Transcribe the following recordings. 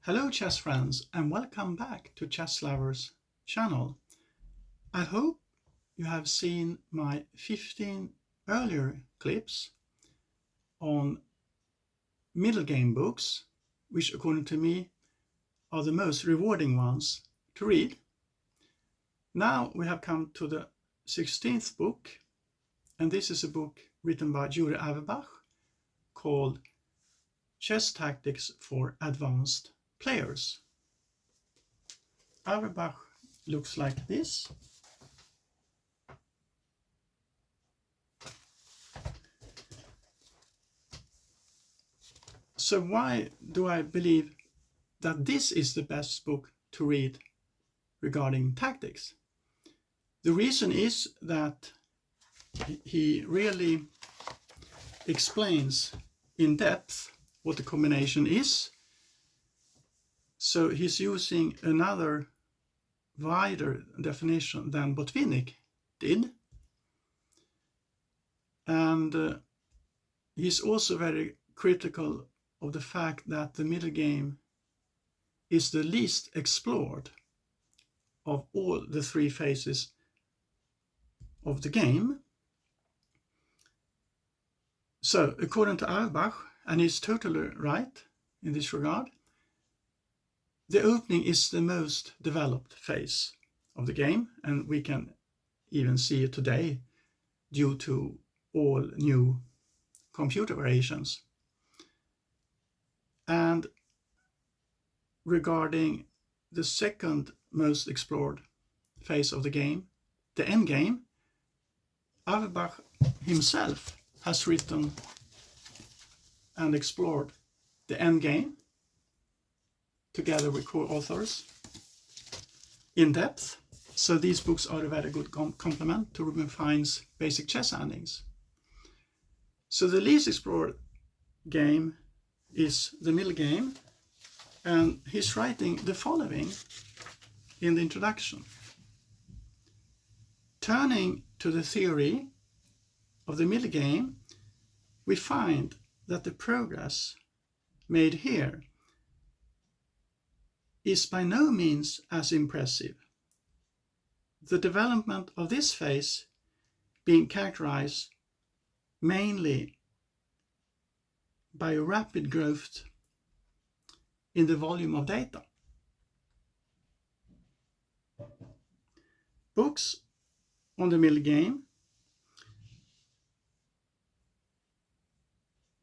Hello chess friends and welcome back to Chess Lovers channel. I hope you have seen my 15 earlier clips on Middlegame books, which according to me are the most rewarding ones to read. Now we have come to the 16th book, and this is a book written by Yuri Averbakh called Chess Tactics for Advanced Players. Áverbakh looks like this. So why do I believe that this is the best book to read regarding tactics? The reason is that he really explains in depth what the combination is. So he's using another wider definition than Botvinnik did. And he's also very critical of the fact that the middle game is the least explored of all the three phases of the game. So according to Áverbakh, and he's totally right in this regard, the opening is the most developed phase of the game, and we can even see it today due to all new computer variations. And regarding the second most explored phase of the game, the endgame, Áverbakh himself has written and explored the endgame together with co-authors in depth. So these books are a very good complement to Ruben Fine's basic chess endings. So the least explored game is the middle game, and he's writing the following in the introduction. Turning to the theory of the middle game, we find that the progress made here is by no means as impressive. The development of this phase being characterized mainly by a rapid growth in the volume of data. Books on the middle game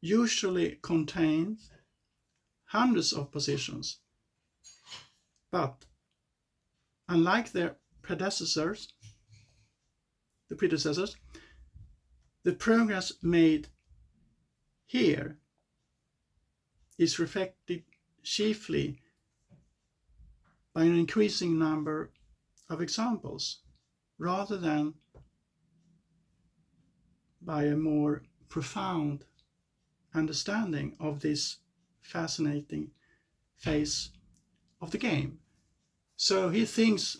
usually contain hundreds of positions, but unlike their predecessors, the progress made here is reflected chiefly by an increasing number of examples, rather than by a more profound understanding of this fascinating phase of the game. So he thinks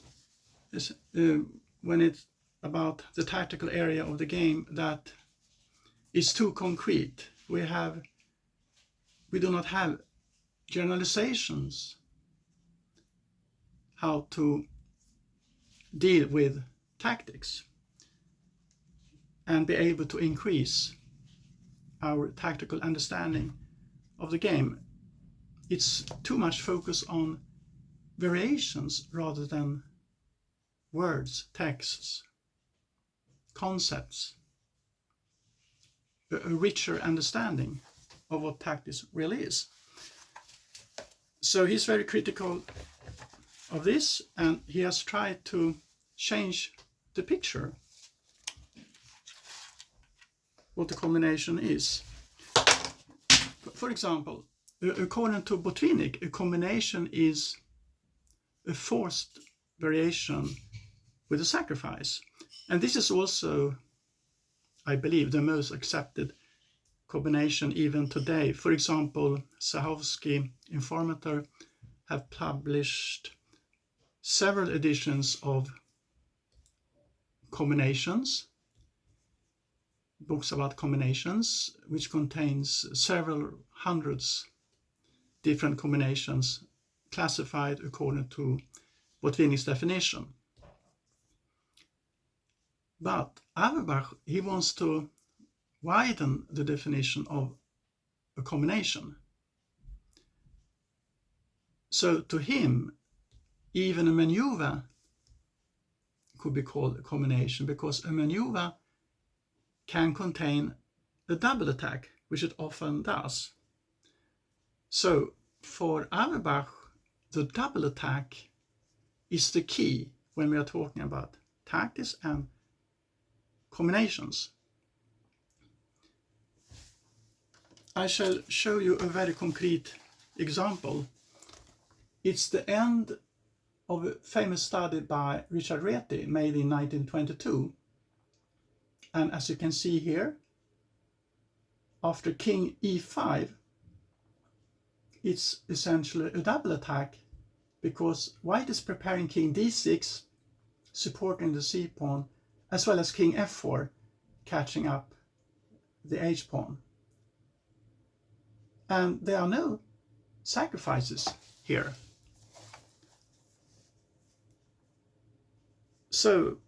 when it's about the tactical area of the game that is too concrete. We do not have generalizations how to deal with tactics and be able to increase our tactical understanding of the game. It's too much focus on variations rather than words, texts, concepts, a richer understanding of what tactics really is. So he's very critical of this, and he has tried to change the picture, what the combination is. For example, according to Botvinnik, a combination is a forced variation with a sacrifice. And this is also, I believe, the most accepted combination even today. For example, Sahovsky, Informator, have published several editions of combinations, books about combinations, which contains several hundreds different combinations classified according to Botvinnik's definition. But Áverbakh, he wants to widen the definition of a combination. So to him, even a maneuver could be called a combination, because a maneuver can contain a double attack, which it often does. So for Áverbakh, the double attack is the key when we are talking about tactics and combinations. I shall show you a very concrete example. It's the end of a famous study by Richard Reti made in 1922. And as you can see here, after king e5, it's essentially a double attack, because white is preparing king d6, supporting the c pawn, as well as king f4, catching up the h pawn. And there are no sacrifices here. So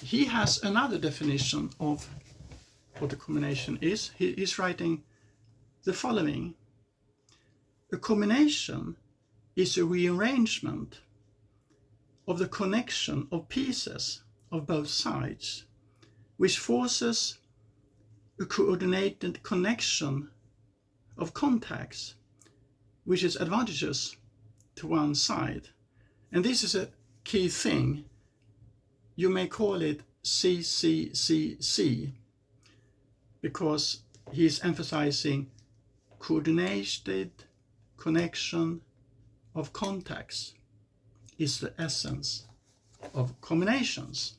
he has another definition of what a combination is. He is writing the following: a combination is a rearrangement of the connection of pieces of both sides, which forces a coordinated connection of contacts, which is advantageous to one side. And this is a key thing. You may call it CCCC, because he is emphasizing coordinated connection of contacts is the essence of combinations.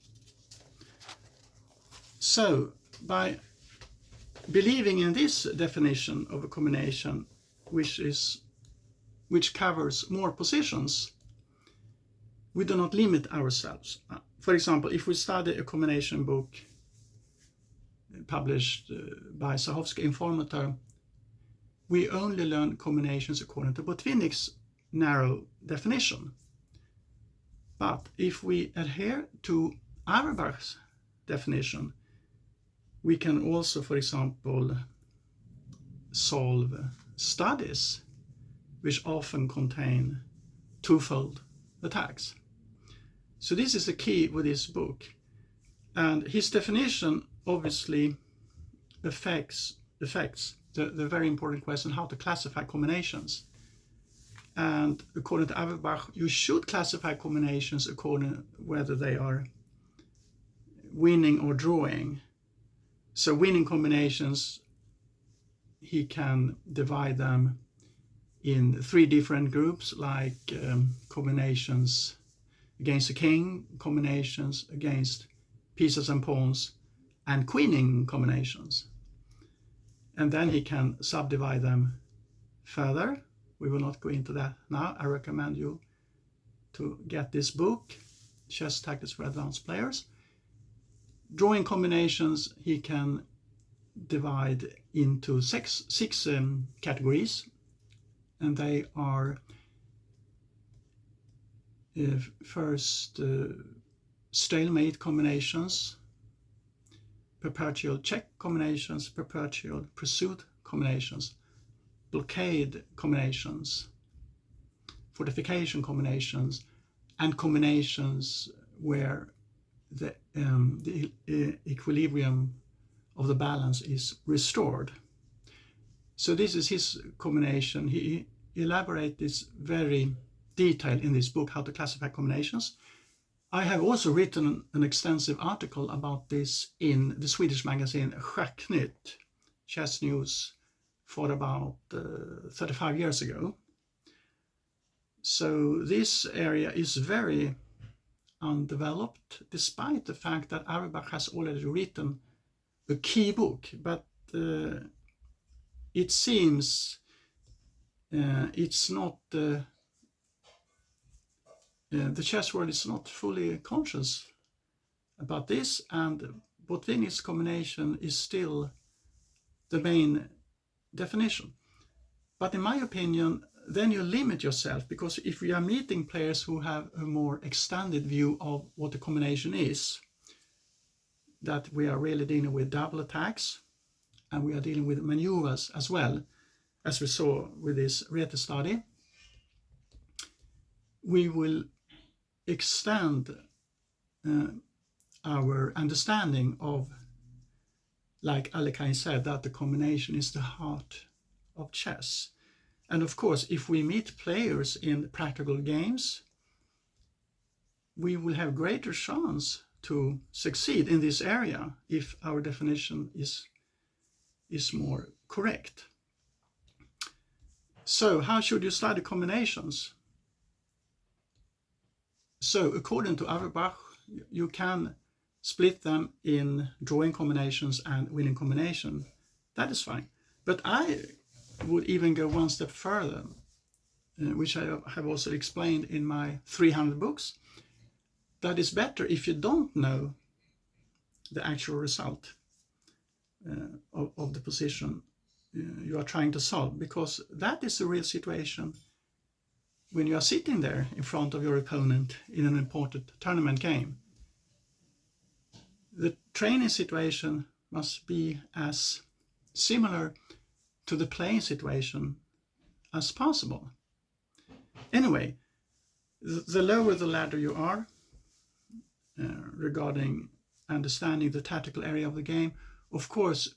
So by believing in this definition of a combination, which covers more positions, we do not limit ourselves. For example, if we study a combination book published by Zahovsky Informator, we only learn combinations according to Botvinnik's narrow definition. But if we adhere to Áverbach's definition, we can also, for example, solve studies which often contain twofold attacks. So this is the key with this book. And his definition obviously affects the very important question how to classify combinations. And according to Áverbakh, you should classify combinations according to whether they are winning or drawing. So winning combinations, he can divide them in 3 different groups, like combinations against the king, combinations against pieces and pawns, and queening combinations. And then he can subdivide them further. We will not go into that now. I recommend you to get this book, Chess Tactics for Advanced Players. Drawing combinations, he can divide into six categories, and they are first stalemate combinations, perpetual check combinations, perpetual pursuit combinations, blockade combinations, fortification combinations, and combinations where the equilibrium of the balance is restored. So this is his combination. He elaborates this very detailed in this book, How to Classify Combinations. I have also written an extensive article about this in the Swedish magazine Schacknytt, Chess News, for about 35 years ago. So this area is very undeveloped, despite the fact that Áverbakh has already written a key book, but it seems it's not the chess world is not fully conscious about this, and Botvinnik's combination is still the main definition. But in my opinion, then you limit yourself, because if we are meeting players who have a more extended view of what the combination is, that we are really dealing with double attacks, and we are dealing with maneuvers as well, as we saw with this Rete study, we will extend our understanding of, like Alekhine said, that the combination is the heart of chess. And of course, if we meet players in practical games, we will have greater chance to succeed in this area if our definition is more correct. So how should you study combinations? So according to Áverbakh, you can split them in drawing combinations and winning combination. That is fine. But I would even go one step further, which I have also explained in my 300 books. That is better if you don't know the actual result of the position you are trying to solve, because that is the real situation when you are sitting there in front of your opponent in an important tournament game. The training situation must be as similar to the playing situation as possible. Anyway, the lower the ladder you are regarding understanding the tactical area of the game, of course,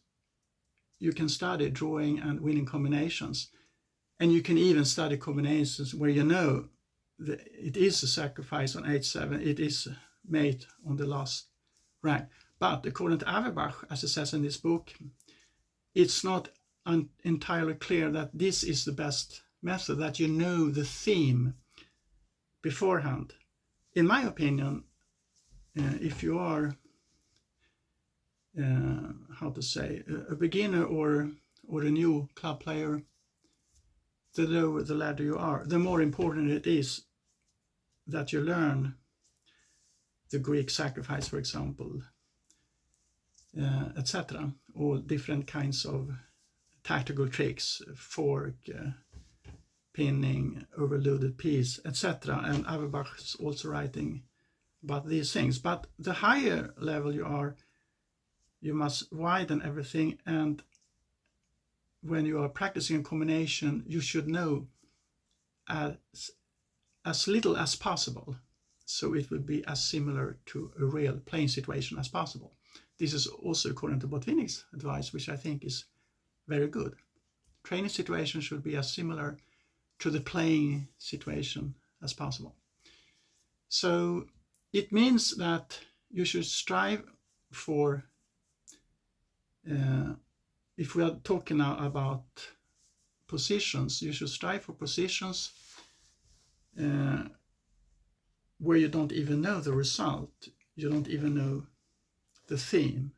you can study drawing and winning combinations. And you can even study combinations where you know that it is a sacrifice on h7, it is mate on the last rank. But according to Áverbakh, as it says in this book, it's not entirely clear that this is the best method, that you know the theme beforehand. In my opinion, if you are, a beginner or a new club player, the lower the ladder you are, the more important it is that you learn the Greek sacrifice, for example, etc. All different kinds of tactical tricks, fork, pinning, overloaded piece, etc. And Áverbakh is also writing about these things. But the higher level you are, you must widen everything, and when you are practicing a combination, you should know as little as possible, so it will be as similar to a real playing situation as possible. This is also according to Botvinnik's advice, which I think is very good. Training situation should be as similar to the playing situation as possible. So it means that you should strive for, if we are talking now about positions, you should strive for positions where you don't even know the result, you don't even know the theme.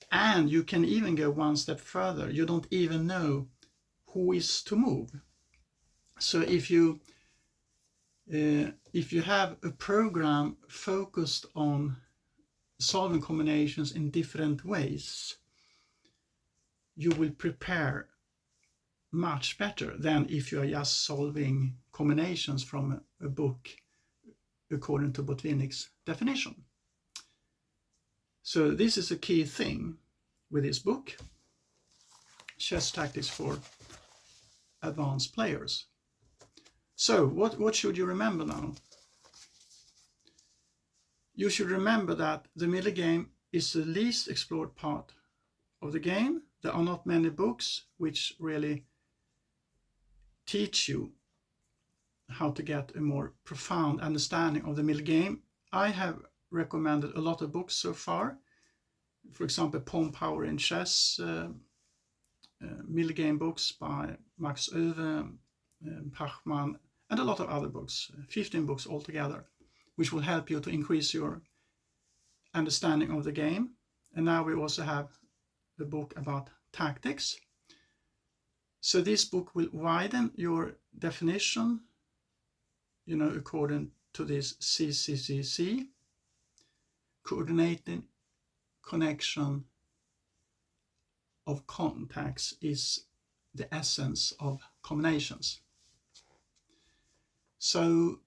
And you can even go one step further, you don't even know who is to move. So if you have a program focused on solving combinations in different ways, you will prepare much better than if you are just solving combinations from a book according to Botvinnik's definition. So this is a key thing with this book, Chess Tactics for Advanced Players. So what should you remember now? You should remember that the middle game is the least explored part of the game. There are not many books which really teach you how to get a more profound understanding of the middle game. I have recommended a lot of books so far. For example, Pawn Power in Chess, middle game books by Max Oewe, Pachman, and a lot of other books, 15 books altogether, which will help you to increase your understanding of the game. And now we also have the book about tactics. So this book will widen your definition, according to this CCCC, coordinating connection of contacts is the essence of combinations. So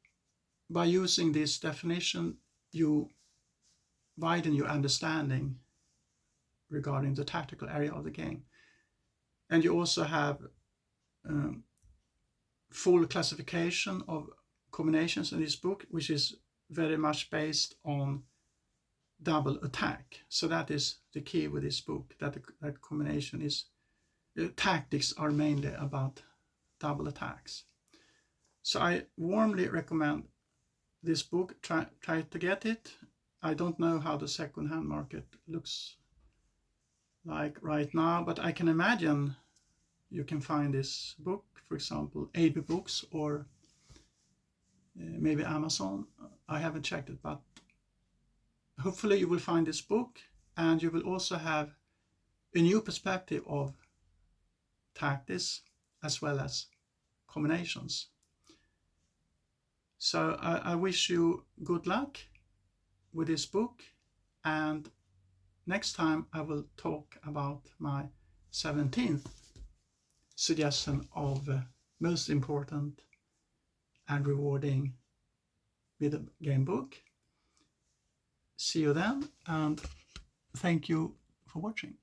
by using this definition, you widen your understanding regarding the tactical area of the game. And you also have full classification of combinations in this book, which is very much based on double attack. So that is the key with this book, that that combination is, tactics are mainly about double attacks. So I warmly recommend this book. Try to get it. I don't know how the second-hand market looks like right now, but I can imagine you can find this book, for example, AB Books or maybe Amazon. I haven't checked it, but hopefully you will find this book, and you will also have a new perspective of tactics as well as combinations. So I wish you good luck with this book, and next time I will talk about my 17th suggestion of most important and rewarding Middlegame book. See you then, and thank you for watching.